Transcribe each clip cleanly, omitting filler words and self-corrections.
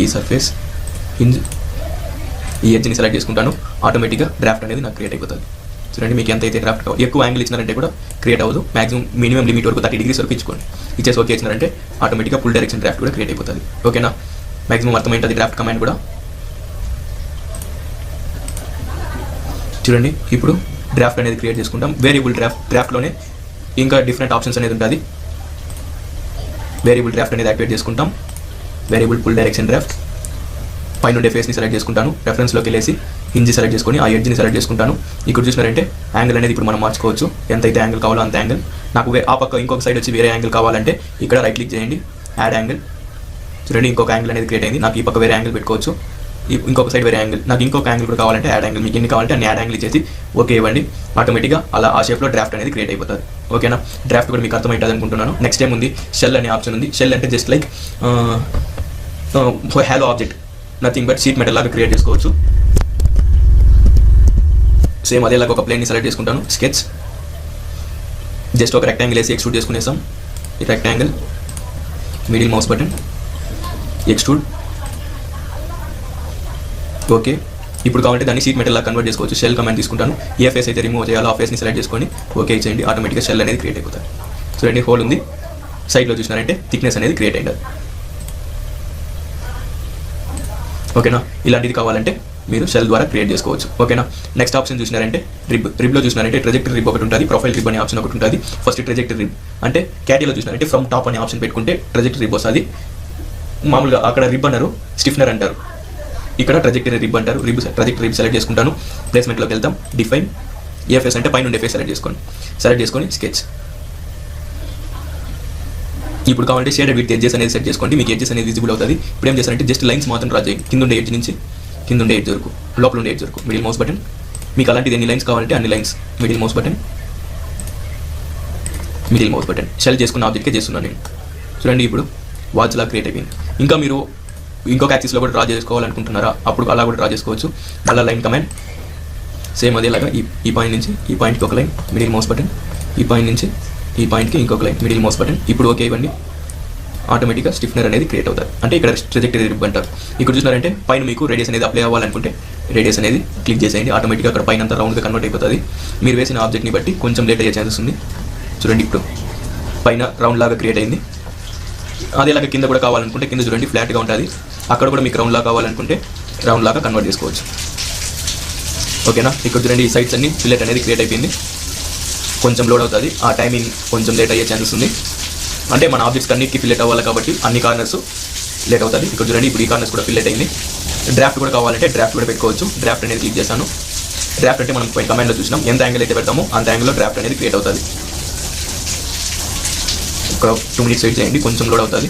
ఈ surface hinge ఈ ఎడ్జ్ని select చేసుకుంటాను. ఆటోమేటిక్గా డ్రాఫ్ట్ అనేది నాకు క్రియేట్ అయిపోతుంది. చూడండి, మీకు ఎంత అయితే డ్రాఫ్ట్ కావాలి, ఎక్కువ యాంగిల్ ఇచ్చినారంటే కూడా క్రియేట్ అవ్వదు. మాక్సిమం మినిమం లిమిట్ వరకు 30 degrees వరకు ఇచ్చుకోండి. ఇచ్చేసి ఓకే ఇచ్చినారంటే ఆటోమేటిక్గా ఫుల్ డైరెక్షన్ డ్రాఫ్ట్ కూడా క్రియేట్ అయిపోతుంది. ఓకేనా, మాక్సిమం అర్థమైంటుంది డ్రాఫ్ట్ కమాండ్ కూడా. చూడండి, ఇప్పుడు డ్రాఫ్ట్ అనేది క్రియేట్ చేసుకుంటాం. వేరియబుల్ డ్రాఫ్ట్లోనే ఇంకా డిఫరెంట్ ఆప్షన్స్ అనేది ఉంటుంది. వేరియబుల్ డ్రాఫ్ట్ అనేది యాక్టివేట్ చేసుకుంటాం. వేరియబుల్ ఫుల్ డైరెక్షన్ డ్రాఫ్ట్ పైన ఉండే ఫేస్ని సెలెక్ట్ చేసుకుంటాను. రెఫరెన్స్లోకి వెళ్ళేసి హింజ్ సెలెక్ట్ చేసుకొని ఆ ఎడ్జ్ని సెలెక్ట్ చేసుకుంటాను. ఇక్కడ చూసినారంటే యాంగిల్ అనేది ఇప్పుడు మనం మార్చుకోవచ్చు. ఎంతైతే యాంగిల్ కావాలో అంత యాంగిల్. నాకు ఆ పక్క ఇంకొక సైడ్ వచ్చి వేరే యాంగిల్ కావాలంటే ఇక్కడ రైట్ క్లిక్ చేయండి, యాడ్ యాంగిల్. చూడండి, ఇంకొక యాంగిల్ అనేది క్రియేట్ అయింది. నాకు ఈ పక్క వేరే యాంగిల్ పెట్టుకోవచ్చు, ఇంకొక సైడ్ వేరే యాంగిల్. నాకు ఇంకొక యాంగిల్ కూడా కావాలంటే యాడ్ యాంగిల్. మీకు ఎన్ని కావాలంటే అన్ని యాడ్ యాంగిల్ ఇచ్చేసి ఓకే ఇవ్వండి. ఆటోమేటిక్గా అలా ఆ షేప్లో డ్రాఫ్ట్ అనేది క్రియేట్ అయిపోతుంది. ఓకేనా, డ్రాఫ్ట్ కూడా మీకు అర్థమవుతుంది అనుకుంటున్నాను. నెక్స్ట్ టైం ఉంది షెల్ అనే ఆప్షన్ ఉంది. షెల్ అంటే just like hello object, nothing but sheet metal లాగా క్రియేట్ చేసుకోవచ్చు. సేమ్ అదేలాగా ఒక ప్లేన్ని సెలెక్ట్ చేసుకుంటాను. స్కెచ్ జస్ట్ ఒక రెక్టాంగిల్ వేసి ఎక్స్ట్రూడ్ చేసుకునేసాం. ఈ rectangle middle mouse button extrude. Okay, ఇప్పుడు కావాలంటే దాన్ని షీట్ మెటల్ లాగా కన్వర్ట్ చేసుకోవచ్చు. షెల్ కమాండ్ తీసుకుంటాను. ఏ ఫేస్ అయితే రిమూవ్ చేయాలో ఆ ఫేస్ని సెలెక్ట్ చేసుకొని ఓకే చేయండి. ఆటోమేటిక్గా షెల్ అనేది క్రియేట్ అయిపోతుంది. చూడండి, హోల్ ఉంది. సైడ్లో చూసినారంటే థిక్నెస్ అనేది క్రియేట్ అయింది. ఓకేనా, ఇలాంటిది కావాలంటే మీరు షెల్ ద్వారా క్రియేట్ చేసుకోవచ్చు. ఓకేనా, నెక్స్ట్ ఆప్షన్ చూసినారంటే రిబ్లో చూసినారంటే ట్రెజెక్టరీ రిబ్ ఒకటి ఉంటుంది, ప్రొఫైల్ రిబ్ అనే ఆప్షన్ ఒకటి ఉంటుంది. ఫస్ట్ ట్రెజెక్టరీ రిబ్ అంటే క్యాటీలో చూసినారంటే ఫ్రమ్ టాప్ అనే ఆప్షన్ పెట్టుకుంటే ట్రెజెక్టరీ రిబ్ వస్తుంది. మామూలుగా అక్కడ రిబ్ అన్నారు, స్టిఫ్నర్ అంటారు. ఇక్కడ ట్రెజెక్టరీ రిబ్ అంటారు. ట్రెజెక్టరీ రిబ్ సెలెక్ట్ చేసుకుంటాను. ప్లేస్మెంట్లోకి వెళ్తాం. డిఫైన్ ఏ ఫేస్ అంటే పైన ఉండే ఫేస్ సెలెక్ట్ చేసుకొని స్కెచ్. ఇప్పుడు కావాలంటే షేడెడ్ విత్ ఎడ్జెస్ అనేది సెట్ చేసుకోండి. మీకు ఎడ్జెస్ అనేది విజిబుల్ అవుతుంది. ఇప్పుడు ఏం చేస్తారంటే జస్ట్ లైన్స్ మాత్రం డ్రా చేయండి. కింద ఉండే ఎడ్జ్ నుంచి కింద ఉండే ఎడ్జ్ వరకు, లోపల ఉండే ఎడ్జ్ వరకు మిడిల్ మౌస్ బటన్. మీకు అలాంటిది ఎన్ని లైన్స్ కావాలంటే అన్ని lines middle mouse button. Shell చేసుకున్న ఆబ్జెక్ట్కే చేస్తున్నాను నేను. చూడండి, ఇప్పుడు వాచ్ లా క్రియేట్ అయిపోయింది. ఇంకా మీరు ఇంకొక యాక్సిస్లో కూడా డ్రా చేసుకోవాలనుకుంటున్నారా, అప్పుడు అలా కూడా డ్రా చేసుకోవచ్చు. అలా లైన్ కమాండ్ సేమ్ అదేలాగా ఈ పాయింట్ నుంచి ఈ పాయింట్కి ఒక లైన్ మిడిల్ మౌస్ బటన్, ఈ పాయింట్ నుంచి ఈ పాయింట్కి ఇంకొక లైన్ మిడిల్ మౌస్ బటన్. ఇప్పుడు ఓకే ఇవ్వండి. ఆటోమేటిక్గా స్టిఫ్నర్ అనేది క్రియేట్ అవుతుంది. అంటే ఇక్కడ ట్రెజెక్టరీ రిబ్ అంటారు. ఇక్కడ చూసినారంటే పైన మీకు రేడియస్ అనేది అప్లై అవ్వాలనుకుంటే రేడియస్ అనేది క్లిక్ చేసేయండి. ఆటోమేటిక్గా అక్కడ పైన అంతా రౌండ్గా కన్వర్ట్ అయిపోతుంది. మీరు వేసిన ఆబ్జెక్ట్ని బట్టి కొంచెం లేట్ అయ్యే ఛాన్సెస్ ఉంది. చూడండి, ఇప్పుడు పైన రౌండ్ లాగా క్రియేట్ అయింది. అదేలాగా కింద కూడా కావాలనుకుంటే కింద చూడండి ఫ్లాట్గా ఉంటుంది. అక్కడ కూడా మీకు రౌండ్ లాగా కావాలనుకుంటే రౌండ్ లాగా కన్వర్ట్ చేసుకోవచ్చు. ఓకేనా, ఇక్కడ చూడండి ఈ సైడ్స్ అన్ని ఫిల్లెట్ అనేది క్రియేట్ అయిపోయింది. కొంచెం లోడ్ అవుతుంది. ఆ టైమింగ్ కొంచెం లేట్ అయ్యే ఛాన్సెస్ ఉంది. అంటే మన ఆబ్జెక్ట్స్ అన్నిటికీ ఫిల్లెట్ అవ్వాలి కాబట్టి అన్ని కార్నర్స్ లేట్ అవుతుంది. ఇక్కడ చూడండి, ఇప్పుడు ఈ కార్నర్స్ కూడా ఫిల్లెట్ అయింది. డ్రాఫ్ట్ కూడా కావాలంటే డ్రాఫ్ట్ కూడా పెట్టుకోవచ్చు. డ్రాఫ్ట్ అనేది క్లిక్ చేశాను. డ్రాఫ్ట్ అంటే మనం కమాండ్లో చూసినాం, ఎంత యాంగిల్ అయితే పెడతామో అంత యాంగిల్లో డ్రాఫ్ట్ అనేది క్రియేట్ అవుతుంది. ఒక 2 minutes వెయిట్ చేయండి, కొంచెం లోడ్ అవుతుంది.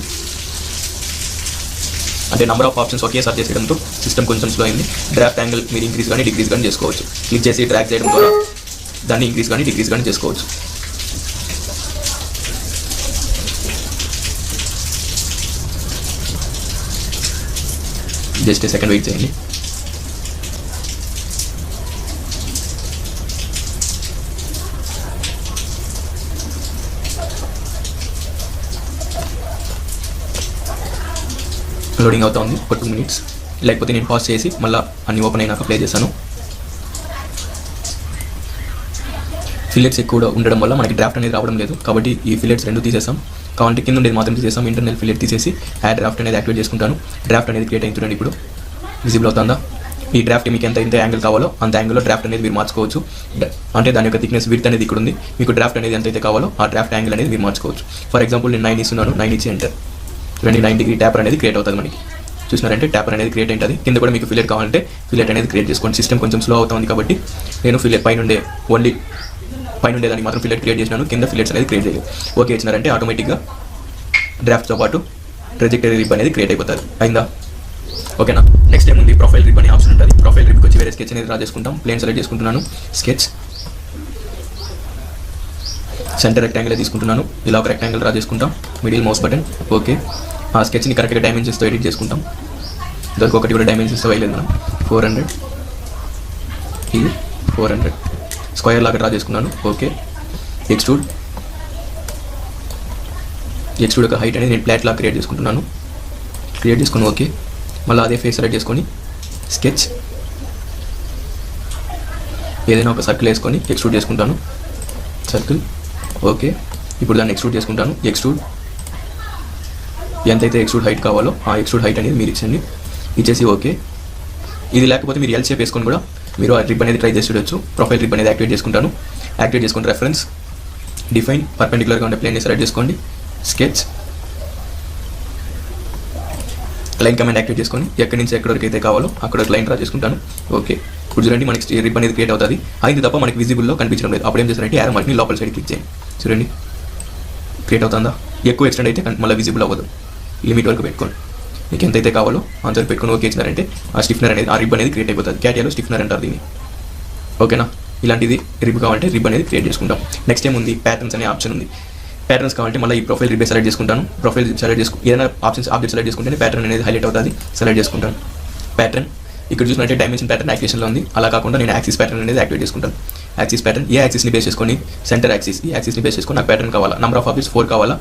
అంటే నెంబర్ ఆఫ్ ఆప్షన్స్ ఒకేసారి చేసేయడంతో సిస్టమ్ కొంచెం స్లో అయింది. డ్రాఫ్ట్ యాంగిల్ మీరు ఇంక్రీజ్ కానీ డిక్రీజ్ కానీ చేసుకోవచ్చు. క్లిక్ చేసి డ్రాగ్ చేయడం ద్వారా దాన్ని ఇంక్రీజ్ కానీ డిక్రీజ్ కానీ చేసుకోవచ్చు. జస్ట్ సెకండ్ వెయిట్ చేయండి. లోడింగ్ అవుతా ఉంది. ఒక 2 minutes. లేకపోతే నేను పాజ్ చేసి మళ్ళీ అన్ని ఓపెన్ అయినాక ప్లే చేశాను. ఫిల్లెట్స్ ఎక్కువ ఉండడం వల్ల మనకి డ్రాఫ్ట్ అనేది రావడం లేదు. కాబట్టి ఈ ఫిల్లెట్స్ రెండు తీసేసాం. కావాలంటే కింద ఉండేది మాత్రం తీసేసాం. ఇంటర్నల్ ఫిల్లెట్ తీసేసి యాడ్ డ్రాఫ్ట్ అనేది యాక్టివేట్ చేసుకుంటాను. డ్రాఫ్ట్ అనేది క్రియేట్ అయింది. చూడండి, ఇప్పుడు విజిబుల్ అవుతుందా? ఈ డ్రాఫ్ట్ మీకు ఎంత యాంగిల్ కావాలో అంత యాంగిల్లో డ్రాఫ్ట్ అనేది మీరు మార్చుకోవచ్చు. అంటే దాని యొక్క థిక్నెస్ విడ్త్ అనేది ఇక్కడ ఉంది. మీకు డ్రాఫ్ట్ అనేది ఎంత అయితే కావాలో ఆ డ్రాఫ్ట్ యాంగిల్ అనేది మీరు మార్చుకోవచ్చు. ఫర్ ఎగ్జాంపుల్ నేను 9 ఇస్తున్నాను. 9 ఇచ్చి ఎంటర్. చూడండి, 90 degree ట్యాపర్ అనేది క్రియేట్ అవుతుంది. మనకి చూసినారంటే ట్యాపర్ అనేది క్రియేట్ అవుతుంది. కింద కూడా మీకు ఫిల్లెట్ కావాలంటే ఫిల్లెట్ అనేది క్రియేట్ చేసుకోండి. సిస్టమ్ కొంచెం స్లో అవుతుంది కాబట్టి నేను ఫిల్లెట్ పైన ఉండే దానికి మాత్రం ఫిల్లెట్ క్రియేట్ చేసినాను. కింద ఫిల్లెట్స్ అనేది క్రియేట్ చేయలేదు. ఓకే ఇచ్చినారంటే ఆటోమేటిక్గా డ్రాఫ్ట్తో పాటు ట్రెజెక్టరీ రిబ్ అనేది క్రియేట్ అయిపోతుంది. అయిందా? ఓకేనా. నెక్స్ట్ టైం ఉంది ప్రొఫైల్ రిబ్ అనే ఆప్షన్ ఉంటుంది. ప్రొఫైల్ రిబ్కి వచ్చి వేరే స్కెచ్ అనేది డ్రా చేసుకుంటాం. ప్లేన్ సెలెక్ట్ చేసుకుంటున్నాను. స్కెచ్ సెంటర్ రెక్టాంగిల్ తీసుకుంటున్నాను. ఇలా ఒక రెక్టాంగిల్ డ్రా చేసుకుంటాం. Middle mouse button. ఓకే, ఆ స్కెచ్ని కరెక్ట్గా డైమెన్షన్స్తో ఎడిట్ చేసుకుంటాం. దానికి ఒకటి కూడా డైమెన్షన్స్తో వేయలేదు మనం. 400 ఇది 400 స్క్వేర్ లాగా డ్రా చేసుకున్నాను. ఓకే, ఎక్స్ట్రూడ్ ఒక హైట్ అనేది నేను ఫ్లాట్ లాగా క్రియేట్ చేసుకుంటున్నాను. క్రియేట్ చేసుకుని ఓకే మళ్ళీ అదే ఫేస్ సెలెక్ట్ చేసుకొని స్కెచ్, ఏదైనా ఒక సర్కిల్ వేసుకొని ఎక్స్ట్రూడ్ చేసుకుంటాను. Circle okay. ఇప్పుడు దాన్ని ఎక్స్ట్రూడ్ చేసుకుంటాను. ఎక్స్ట్రూడ్ ఎంతైతే ఎక్స్ట్రూడ్ హైట్ కావాలో ఆ ఎక్స్ట్రూడ్ హైట్ అనేది మీరు ఇచ్చండి. ఇచ్చేసి ఓకే. ఇది లేకపోతే మీరు ఎల్ షేప్ వేసుకొని కూడా మీరు ఆ రిబ్ అనేది ట్రై చేసి చూడొచ్చు. ప్రొఫైల్ రిబ్ అనేది యాక్టివేట్ చేసుకుంటాను. యాక్టివేట్ చేసుకుని రెఫరెన్స్, డిఫైన్, పర్పెండిక్యులర్గా ఉండే ప్లేన్ని సెలెక్ట్ చేసుకోండి. స్కెచ్, లైన్ కమాండ్ యాక్టివేట్ చేసుకొని ఎక్కడి నుంచి ఎక్కడి వరకు అయితే కావాలో అక్కడ లైన్ డ్రా చేసుకుంటాను. ఓకే. ఇప్పుడు చూడండి మనకి రిబ్ అనేది క్రియేట్ అవుతుంది. అయింది తప్ప మనకి విజిబుల్లో కనిపించడం లేదు. అప్పుడు ఏం చేస్తారంటే యారో మార్క్ని లోపల సైడ్ క్లిక్ చేయండి. చూడండి క్రియేట్ అవుతుందా. ఎక్కువ ఎక్స్టెండ్ అయితే మళ్ళీ విజిబుల్ అవ్వదు. లిమిట్ వరకు పెట్టుకోండి. మీకు ఎంతైతే కావాలో అంతవరకు పెట్టుకొని ఓకే ఇచ్చినారంటే ఆ స్టిఫ్నర్ అనేది, ఆ రిబ్ అనేది క్రియేట్ అయిపోతుంది. క్యాటియాలో స్టిఫ్నర్ అంటారు దీన్ని. ఓకేనా. ఇలాంటిది రిబ్ కావాలంటే రిబ్ అనేది క్రియేట్ చేసుకుంటాం. నెక్స్ట్ ఏముంది, ప్యాటర్న్స్ అనే ఆప్షన్ ఉంది. ప్యాటర్న్స్ కావాలంటే మళ్ళీ ఈ ప్రొఫైల్ రిబ్ సెలెక్ట్ చేసుకుంటాను. ప్రొఫైల్ సెలెక్ట్ చేసుకుని ఏదైనా ఆబ్జెక్ట్ సెలెక్ట్ చేసుకుంటే ప్యాటర్న్ అనేది హైలైట్ అవుతుంది. సెలెక్ట్ చేసుకుంటాను. ప్యాటర్న్ ఇక్కడ చూసినట్టే డైమెన్షన్ ప్యాటర్న్ యాక్టివేషన్లో ఉంది. అలా కాకుండా నేను యాక్సిస్ ప్యాటర్న్ అనేది యాక్టివేట్ చేసుకుంటాను. యాక్సిస్ ప్యాటర్న్ ఏ యాక్సిస్ని బేస్ చేసుకొని, సెంటర్ యాక్సిస్, ఈ యాక్సిస్ని బేస్ చేసుకొని నాకు ప్యాటర్న్ కావాలా. నెంబర్ ఆఫ్ ఆబ్జెక్ట్స్ 4 కావాలా,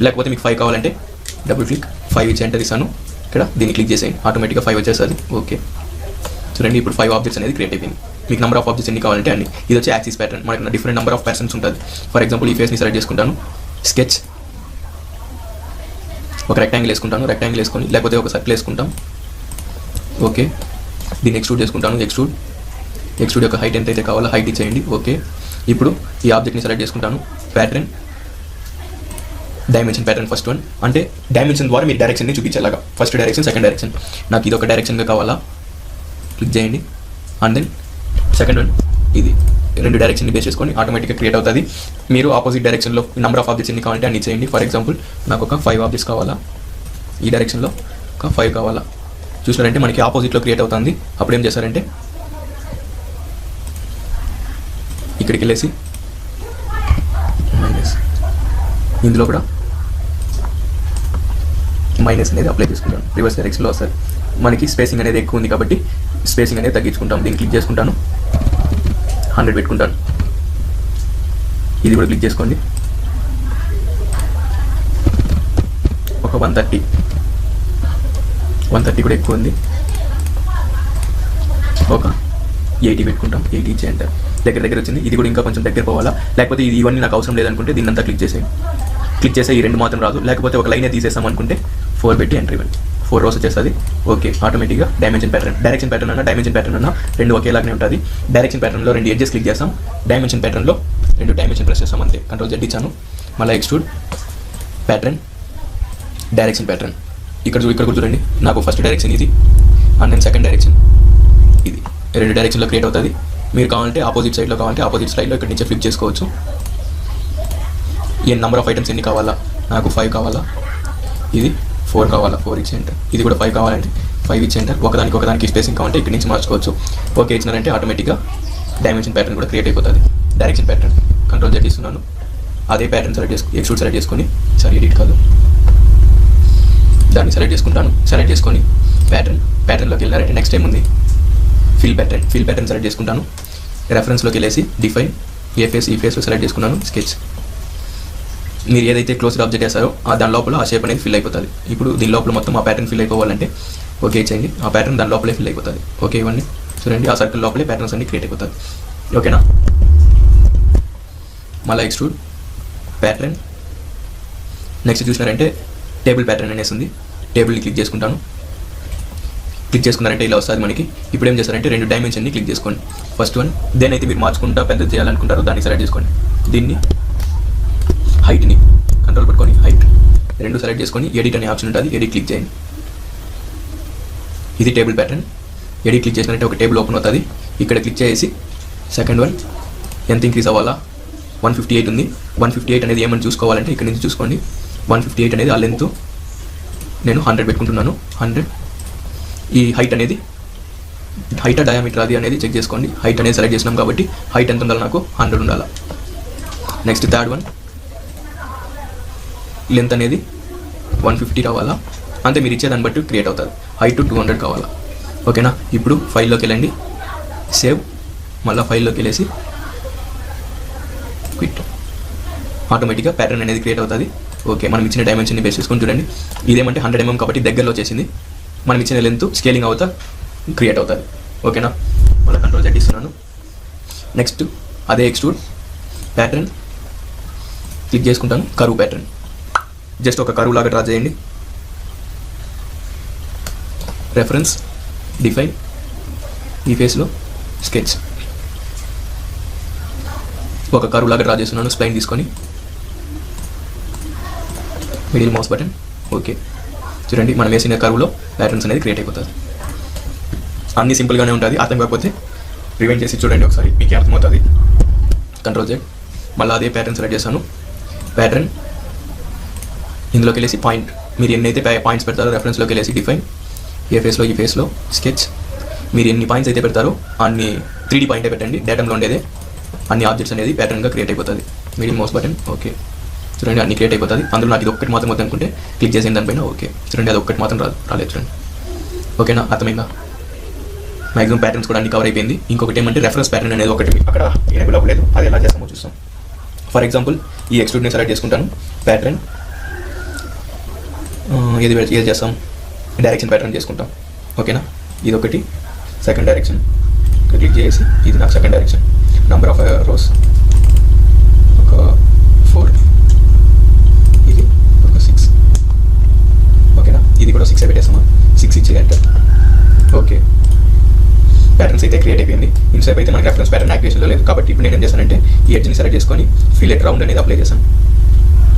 లేకపోతే మీకు 5 కావాలంటే డబుల్ క్లిక్ 5 ఇచ్చి ఎంటర్ ఇస్తాను. ఇక్కడ దీన్ని క్లిక్ చేసేయండి, ఆటోమేటిక్గా 5 వచ్చేస్తుంది. ఓకే. చూడండి ఇప్పుడు 5 ఆబ్జెక్ట్స్ అనేది క్రియేట్ అయిపోయింది. మీకు నెంబర్ ఆఫ్ ఆబ్జెక్ట్స్ ఎన్ని కావాలంటే అన్ని. ఇది వచ్చి యాక్సిస్ ప్యాటర్న్. మనకి డిఫరెంట్ నెంబర్ ఆఫ్ పర్సన్స్ ఉంటుంది. ఫర్ ఎగ్జాంపుల్ ఈ ఫేస్ని సెలెక్ట్ చేసుకుంటాను. స్కెచ్, ఒక రెక్టాంగిల్ వేసుకుంటాను. రెక్టాంగిల్ వేసుకొని లేకపోతే ఒక సర్కిల్ వేసుకుంటాం. ఓకే. దీన్ని ఎక్స్ట్రూడ్ చేసుకుంటాను. ఎక్స్ట్రూడ్ యొక్క హైట్ ఎంతైతే కావాలో హైట్ ఇచ్చేయండి. ఓకే. ఇప్పుడు ఈ ఆబ్జెక్ట్ని సెలెక్ట్ చేసుకుంటాను. Pattern, dimension pattern first one. అంటే డైమెన్షన్ ద్వారా మీరు డైరెక్షన్ని చూపించేలాగా. First direction, second direction. నాకు ఇది ఒక డైరెక్షన్గా కావాలా, క్లిక్ చేయండి. అండ్ దెన్ సెకండ్ వన్, ఇది 2 డైరెక్షన్ని బేస్ చేసుకొని ఆటోమేటిక్గా క్రియేట్ అవుతుంది. మీరు ఆపోజిట్ డైరెక్షన్లో నెంబర్ ఆఫ్ ఆబ్జెక్ట్స్ ఎన్ని కావాలంటే అన్ని చేయండి. ఫర్ ఎగ్జాంపుల్ నాకు ఒక 5 ఆబ్జెక్ట్స్ కావాలా, ఈ డైరెక్షన్లో ఒక 5 కావాలా. చూసినారంటే మనకి ఆపోజిట్లో క్రియేట్ అవుతుంది. అప్పుడు ఏం చేస్తారంటే ఇక్కడికి వెళ్ళేసి మైనస్, ఇందులో కూడా మైనస్ అనేది అప్లై చేసుకుంటాను. రివర్స్ డైరెక్షన్లో వస్తుంది. మనకి స్పేసింగ్ అనేది ఎక్కువ ఉంది కాబట్టి స్పేసింగ్ అనేది తగ్గించుకుంటాం. దీన్ని క్లిక్ చేసుకుంటాను. 100 పెట్టుకుంటాను. ఇది కూడా క్లిక్ చేసుకోండి. ఒక 130 కూడా ఎక్కువ ఉంది. ఒక 80 పెట్టుకుంటాం. 80 ఇచ్చే అంటారు. దగ్గర వచ్చింది. ఇది కూడా ఇంకా కొంచెం దగ్గర పోవాలా, లేకపోతే ఇవన్నీ నాకు అవసరం లేదనుకుంటే దీన్ని అంతా క్లిక్ చేసేయండి. క్లిక్ చేస్తే ఈ 2 మాత్రం రాదు. లేకపోతే ఒక లైనే తీసేస్తాం అనుకుంటే 4 పెట్టి ఎంటర్ ఇవ్వండి. 4 rows వచ్చేస్తుంది. ఓకే. ఆటోమేటిక్గా డైమెన్షన్ ప్యాటర్న్, డైరెక్షన్ ప్యాటర్న్ అన్న డైమెన్షన్ ప్యాటర్న్ అన్న 2 ఒకేలాగానే ఉంటుంది. డైరెక్షన్ ప్యాటర్న్లో 2 ఎడ్జెస్ క్లిక్ చేస్తాం. డైమెన్షన్ ప్యాటర్న్లో 2 డైమెన్షన్ ప్రెస్ చేస్తాం. అంతే. కంట్రోల్ Z ఇచ్చాను. మళ్ళీ ఎక్స్ట్రూడ్, ప్యాటర్న్, డైరెక్షన్ ప్యాటర్న్. ఇక్కడ కూడా చూడండి. నాకు ఫస్ట్ డైరెక్షన్ ఇది, అండ్ దెన్ సెకండ్ డైరెక్షన్ ఇది. 2 డైరెక్షన్లో క్రియేట్ అవుతుంది. మీరు కావాలంటే ఆపోజిట్ సైడ్లో కావాలంటే ఆపోజిట్ సైడ్లో ఇక్కడ నుంచి ఫ్లిప్ చేసుకోవచ్చు. ఈ నెంబర్ ఆఫ్ ఐటమ్స్ ఎన్ని కావాలా, నాకు 5 కావాలా, ఇది 4 కావాలా, 4 ఇచ్చి ఎంటర్. ఇది కూడా 5 కావాలంటే 5 ఇచ్చి ఎంటర్. ఒకదానికి స్పేసింగ్ కావాలంటే ఇక్కడ నుంచి మార్చుకోవచ్చు. ఓకే ఇచ్చినారంటే ఆటోమేటిక్గా డైమెన్షన్ ప్యాటర్న్ కూడా క్రియేట్ అయిపోతుంది. డైరెక్షన్ ప్యాటర్న్ కంట్రోల్ Z ఇస్తున్నాను. అదే ప్యాటర్న్ ఎక్స్ట్రూడ్ సెలెక్ట్ చేసుకొని, సారీ ఎడిట్ కాదు, దాన్ని సెలెక్ట్ చేసుకుంటాను. సెలెక్ట్ చేసుకొని ప్యాటర్న్లోకి వెళ్ళారంటే నెక్స్ట్ ఏముంది, ఫిల్ ప్యాటర్న్ సెలెక్ట్ చేసుకుంటాను. రెఫరెన్స్లోకి వెళ్ళేసి డిఫైన్, ఈ ఫేస్లో సెలెక్ట్ చేసుకున్నాను. స్కెచ్, మీరు ఏదైతే క్లోజ్డ్ ఆబ్జెక్ట్ చేస్తారో దాని లోపల ఆ షేప్ అనేది ఫిల్ అయిపోతుంది. ఇప్పుడు దీని లోపల మొత్తం ఆ ప్యాటర్న్ ఫిల్ అయిపోవాలంటే ఓకే చేయండి. ఆ ప్యాటర్న్ దాని లోపలే ఫిల్ అయిపోతుంది. ఓకే ఇవన్నీ చూడండి. ఆ సర్కిల్ లోపలే ప్యాటర్న్స్ అన్ని క్రియేట్ అయిపోతుంది. ఓకేనా. మళ్ళీ ఎక్స్ట్రూడ్, ప్యాటర్న్. నెక్స్ట్ చూసినారంటే టేబుల్ ప్యాటర్న్ అనేసి ఉంది. టేబుల్ని క్లిక్ చేసుకుంటాను. క్లిక్ చేసుకున్నారంటే ఇలా వస్తుంది మనకి. ఇప్పుడు ఏం చేస్తారంటే 2 డైమెన్షన్ని క్లిక్ చేసుకోండి. ఫస్ట్ వన్, దేనైతే మీరు మార్చుకుంటా పెద్ద చేయాలనుకుంటారో దాన్ని సెలెక్ట్ చేసుకోండి. దీన్ని హైట్ని కంట్రోల్ పెట్టుకొని హైట్ 2 సెలెక్ట్ చేసుకొని ఎడిట్ అనే ఆప్షన్ ఉంటుంది. ఎడిట్ క్లిక్ చేయండి. ఇది టేబుల్ ప్యాటర్న్. ఎడిట్ క్లిక్ చేసినట్టే ఒక టేబుల్ ఓపెన్ అవుతుంది. ఇక్కడ క్లిక్ చేసి సెకండ్ వన్ ఎంత ఇంక్రీజ్ అవ్వాలా, 158 ఉంది. 158 అనేది ఏమని చూసుకోవాలంటే ఇక్కడ నుంచి చూసుకోండి. 158 అనేది ఆ లెంత్ నేను 100 పెట్టుకుంటున్నాను. 100. ఈ హైట్ అనేది డయామీటర్ అది అనేది చెక్ చేసుకోండి. హైట్ అనేది సెలెక్ట్ చేసినాం కాబట్టి హైట్ ఎంత ఉండాలి, నాకు 100 ఉండాలి. నెక్స్ట్ థర్డ్ వన్, లెంత్ అనేది 150 రావాలా. అంతే, మీరు ఇచ్చేదాన్ని బట్టి క్రియేట్ అవుతుంది. హైట్ 200 కావాలా. ఓకేనా. ఇప్పుడు ఫైల్లోకి వెళ్ళండి, సేవ్. మళ్ళీ ఫైల్లోకి వెళ్ళేసి క్విట్. ఆటోమేటిక్గా ప్యాటర్న్ అనేది క్రియేట్ అవుతుంది. ఓకే, మనం ఇచ్చిన డైమెన్షన్ని బేస్ చేసుకొని చూడండి. ఇదేమంటే 100 mm కాబట్టి దగ్గరలో వచ్చేసింది. మనం ఇచ్చిన లెంత్ స్కేలింగ్ అవుతా క్రియేట్ అవుతుంది. ఓకేనా, మళ్ళీ కంట్రోల్ Z ఇస్తున్నాను. నెక్స్ట్ అదే ఎక్స్ట్రూడ్ ప్యాటర్న్ క్లిక్ చేసుకుంటాను. కరువు ప్యాటర్న్ జస్ట్ ఒక కరువు లాగా డ్రా చేయండి. రెఫరెన్స్ డిఫైన్ ఈ ఫేస్లో స్కెచ్ ఒక కరువు లాగా డ్రా చేస్తున్నాను. స్ప్లైన్ తీసుకొని మిడిల్ మౌస్ బటన్ ఓకే. చూడండి మనం వేసిన కరువులో ప్యాటర్న్స్ అనేది క్రియేట్ అయిపోతుంది. అన్నీ సింపుల్గానే ఉంటుంది. అర్థం కాకపోతే రివైండ్ చేసి చూడండి ఒకసారి, మీకు అర్థమవుతుంది. కంట్రోల్ Z మళ్ళీ అదే ప్యాటర్న్ సెలెక్ట్ చేశాను. ప్యాటర్న్ ఇందులోకి వెళ్ళేసి పాయింట్, మీరు ఎన్నైతే పాయింట్స్ పెడతారో రెఫరెన్స్లోకి వెళ్ళేసి డిఫైన్ ఏ ఫేస్లో ఈ ఫేస్లో స్కెచ్. మీరు ఎన్ని పాయింట్స్ అయితే పెడతారో అన్ని 3D పాయింటే పెట్టండి. డేటంలో ఉండేదే అన్ని ఆబ్జెక్ట్స్ అనేది ప్యాటర్న్గా క్రియేట్ అయిపోతుంది. Middle mouse button okay. చూడండి అన్ని క్రియేట్ అయిపోతుంది. అందులో నాకు ఇది ఒక్కటి మాత్రం వద్దు అనుకుంటే క్లిక్ చేసిన దానిపైన ఓకే. చూడండి అది ఒక్కటి మాత్రం రాలేదు. చూడండి ఓకేనా, అర్థమైందా? మ్యాక్సిమం ప్యాటర్న్స్ కూడా అన్ని కవర్ అయిపోయింది. ఇంకొకటి ఏమంటే రెఫరెన్స్ ప్యాటర్న్ అనేది ఒకటి అక్కడ ఎనేబుల్ అవ్వలేదు. అది ఎలా చేస్తామో చూస్తాం. ఫర్ ఎగ్జాంపుల్ ఈ ఎక్స్ట్రూడ్ని సెలెక్ట్ చేసుకుంటాను. ప్యాటర్న్ ఏది చేస్తాం, డైరెక్షన్ ప్యాటర్న్ చేసుకుంటాం. ఓకేనా, ఇది ఒకటి సెకండ్ డైరెక్షన్ క్లిక్ చేసి ఇది నాకు second direction. Number of rose ఒక 4, ఇది ఒక 6. ఓకేనా, ఇది కూడా 6 పెట్టేస్తామా, 6 ఇచ్చి ఎంటర్ ఓకే. ప్యాటర్న్స్ అయితే క్రియేట్ అయిపోయింది. ఇన్సేపు అయితే మనకి రెఫరెన్స్ ప్యాటర్న్ యాక్టివేషన్లో లేదు కాబట్టి ఇప్పుడు నేను ఏం చేస్తానంటే ఈ ఎడ్జ్ని సెలెక్ట్ చేసుకొని ఫిల్లెట్ రౌండ్ అనేది అప్లై చేశాను.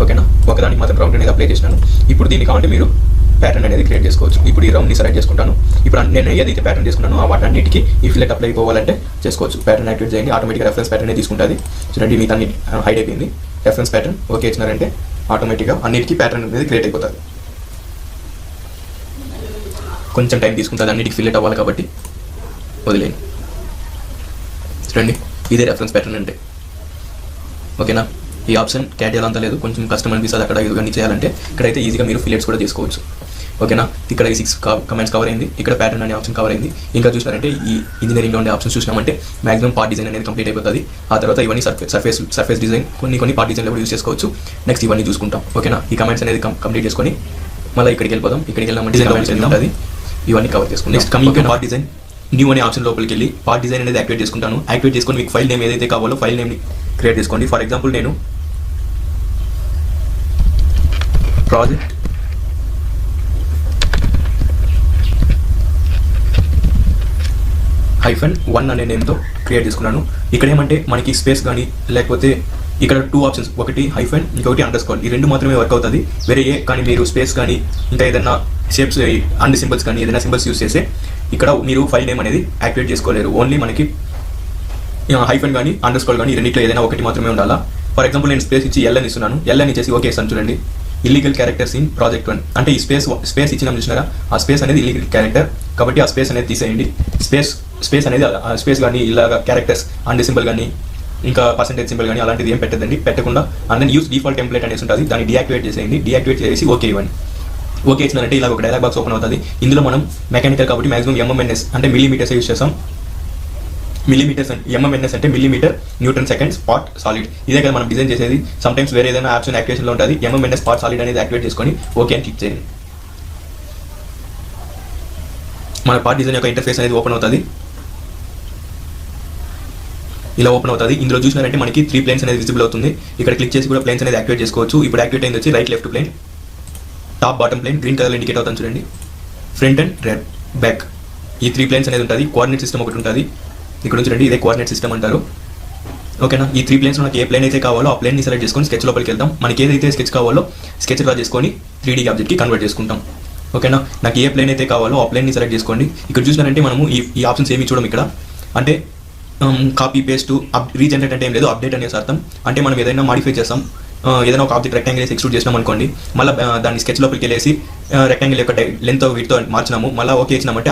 ఓకేనా, ఒకదానికి మాత్రం రౌండ్ అనేది అప్లై చేసినాను. ఇప్పుడు దీన్ని కావాలంటే మీరు ప్యాటర్న్ అనేది క్రియేట్ చేసుకోవచ్చు. ఇప్పుడు ఈ రౌండ్ని సెలెక్ట్ చేసుకుంటాను. ఇప్పుడు నేను ఏదైతే ప్యాటర్న్ చేసుకున్నానో ఆ వాటన్నిటికీ ఈ ఫిల్లెట్ అప్లై అయిపోవాలంటే చేసుకోవచ్చు. ప్యాటర్న్ యాక్టివేట్ చేయండి, ఆటోమేటిక్గా రెఫరెన్స్ ప్యాటర్న్ అనేది తీసుకుంటుంది. చూడండి మీకు అన్ని హైడ్ అయిపోయింది. రెఫరెన్స్ ప్యాటర్న్ ఓకే ఇచ్చినారంటే ఆటోమేటిక్గా అన్నిటికీ ప్యాటర్న్ అనేది క్రియేట్ అయిపోతుంది. కొంచెం టైం తీసుకుంటుంది అన్నిటికీ ఫిల్లెట్ అవ్వాలి కాబట్టి వదిలేండి. చూడండి ఇదే రెఫరెన్స్ ప్యాటర్న్ అంటే. ఓకేనా, ఈ ఆప్షన్ క్యాట్ చేయాలంత లేదు, కొంచెం కష్టం అనిపిస్తుంది అక్కడ ఇవన్నీ చేయాలంటే. ఇక్కడైతే ఈజీగా మీరు ఫిల్లెట్స్ కూడా చేసుకోవచ్చు. ఓకేనా, ఇక్కడ ఈ 6 కమెంట్స్ కవర్ అయింది. ఇక్కడ ప్యాటర్న్ అనే ఆప్షన్ కవర్ అయింది. ఇంకా చూసినారంటే ఈ ఇంజనీరింగ్లో ఉండే ఆప్షన్స్ చూసినామంటే మాక్సిమం పార్ట్ డిజైన్ అనేది కంప్లీట్ అయిపోతుంది. ఆ తర్వాత ఇవన్నీ సర్ఫేస్ డిజైన్ కొన్ని పార్ట్ డిజైన్లో కూడా యూస్ చేసుకోవచ్చు. నెక్స్ట్ ఇవన్నీ చూసుకుంటాం. ఓకేనా, ఈ కమెంట్స్ అనేది కంప్లీట్ చేసుకొని మళ్ళీ ఇక్కడికి వెళ్ళిపోదాం. ఇక్కడికి వెళ్ళామంటే డిజైన్ ఉంటుంది, ఇవన్నీ కవర్ చేసుకుంటాం. Next coming part design new అనే ఆప్షన్ లోపలికి వెళ్ళి పార్ట్ డిజైన్ అనేది యాక్టివేట్ చేసుకుంటాను. యాక్టివేట్ చేసుకొని మీకు ఫైల్ నేమ్ ఏదైతే కావాలో ఫైల్ నేమ్ని క్రియేట్ చేసుకోండి. ఫర్ ఎగ్జాంపుల్ నేను ప్రాజెక్ట్ -1 అనే నేమ్తో క్రియేట్ చేసుకున్నాను. ఇక్కడ ఏమంటే మనకి స్పేస్ కానీ లేకపోతే ఇక్కడ 2 ఆప్షన్స్, ఒకటి హైఫన్ ఇంకొకటి అండర్స్కోర్, ఈ 2 మాత్రమే వర్క్ అవుతుంది. వేరే కానీ మీరు స్పేస్ కానీ ఇంకా ఏదైనా షేప్స్ అండ్ సింబల్స్ కానీ ఏదైనా సింబల్స్ యూస్ చేస్తే ఇక్కడ మీరు ఫైల్ నేమ్ అనేది యాక్టివేట్ చేసుకోలేరు. ఓన్లీ మనకి హైఫన్ కానీ అండర్స్కోర్ కానీ ఈ రెండిట్లో ఏదైనా ఒకటి మాత్రమే ఉండాలా. ఫర్ ఎగ్జాంపుల్ నేను స్పేస్ ఇచ్చి ఎల్ అని ఇస్తున్నాను. ఎల్ అని ఇచ్చేసి ఓకే ఇస్తాను. చూడండి ఇల్లీగల్ క్యారెక్టర్స్ ఇన్ ప్రాజెక్ట్ 1 అంటే ఈ స్పేస్ ఇచ్చినాం చూసినారా, ఆ స్పేస్ అనేది ఇల్లీగల్ క్యారెక్టర్ కాబట్టి ఆ స్పేస్ అనేది తీసేయండి. స్పేస్ అనేది స్పేస్ కానీ ఇలాగ క్యారెక్టర్స్ అండ్ సింబల్ కానీ ఇంకా పర్సెంటేజ్ సింబల్ కానీ అలాంటిది ఏం పెట్టదండి. పెట్టకుండా and then use default template అనేసి ఉంటుంది, దాన్ని డియాక్టివేట్ చేసేయండి. డియాక్టివేట్ చేసి ఓకే ఇవ్వండి. ఓకే ఇచ్చినారంటే ఇలా ఒక డైలాగ్ బాక్స్ ఓపెన్ అవుతుంది. ఇందులో మనం మెకానికల్ కాబట్టి మాక్సిమం ఎంఎంఎన్ఎస్ అంటే మిల్లీమీటర్స్ యూస్ చేస్తాం. మిల్లీమీటర్స్ అంటే ఎంఎంఎన్ఎస్ అంటే millimetre Newton seconds part solid. ఇదే కదా మనం డిజైన్ చేసేది. సమ్టైమ్స్ వేరే ఏదైనా ఆప్షన్ యాక్టివేషన్లో ఉంటుంది. ఎంఎంఎన్ఎస్ పార్ట్ సాలిడ్ అనేది యాక్టివేట్ చేసుకొని ఓకే అని క్లిక్ చేయండి. మన పార్ట్ డిజైన్ యొక్క ఇంటర్ఫేస్ అనేది ఓపెన్ అవుతుంది. ఇలా ఓపెన్ అవుతుంది. ఇందులో చూసినారంటే మనకి 3 ప్లేన్స్ అనేది విజిబుల్ అవుతుంది. ఇక్కడ క్లిక్ చేసి కూడా ప్లేన్స్ అనేది యాక్టివేట్ చేసుకోవచ్చు. ఇప్పుడు యాక్టివేట్ అయింది వచ్చి right left plane, top bottom plane green colour indicate అవుతుంది చూడండి. ఫ్రంట్ అండ్ రెడ్ బ్యాక్ ఈ 3 ప్లేన్స్ అనేది ఉంటుంది. కోఆర్డినేట్ సిస్టమ్ ఒకటి ఉంటుంది. ఇక్కడ చూడండి ఇదే కోఆర్డినేట్ సిస్టమ్ అంటారు. ఓకేనా, ఈ 3 ప్లేన్స్ మనకి ఏ ప్లేన్ అయితే కావాలో ఆ ప్లేన్ని సెలెక్ట్ చేసుకొని స్కెచ్ లోపలికి వెళ్తాం. మనకి ఏదైతే స్కెచ్ కావాలో స్కెచ్ డ్రా చేసుకొని 3D ఆబ్జెక్ట్కి కన్వర్ట్ చేసుకుంటాం. ఓకేనా, నాకు ఏ ప్లేన్ అయితే కావాలో ఆ ప్లేన్ని సెలెక్ట్ చేసుకోండి. ఇక్కడ చూసినారంటే మనము ఈ ఆప్షన్స్ ఏమి చూడడం ఇక్కడ అంటే కాపీ పేస్ట్ రీజనరేట్ అంటే ఏం లేదు, అప్డేట్ అనేసి అర్థం. అంటే మనం ఏదైనా మాడిఫై చేస్తాం, ఏదైనా ఒక ఆబ్జెక్ట్ రెక్టాంగిల్ వేసి ఎక్స్ట్రూడ్ చేసినాం అనుకోండి, మళ్ళీ దాన్ని స్కెచ్ లోపలికి వెళ్ళేసి రెక్టాంగిల్ యొక్క లెంత్ వీటితో మార్చినాము, మళ్ళీ ఓకే ఇచ్చినామంటే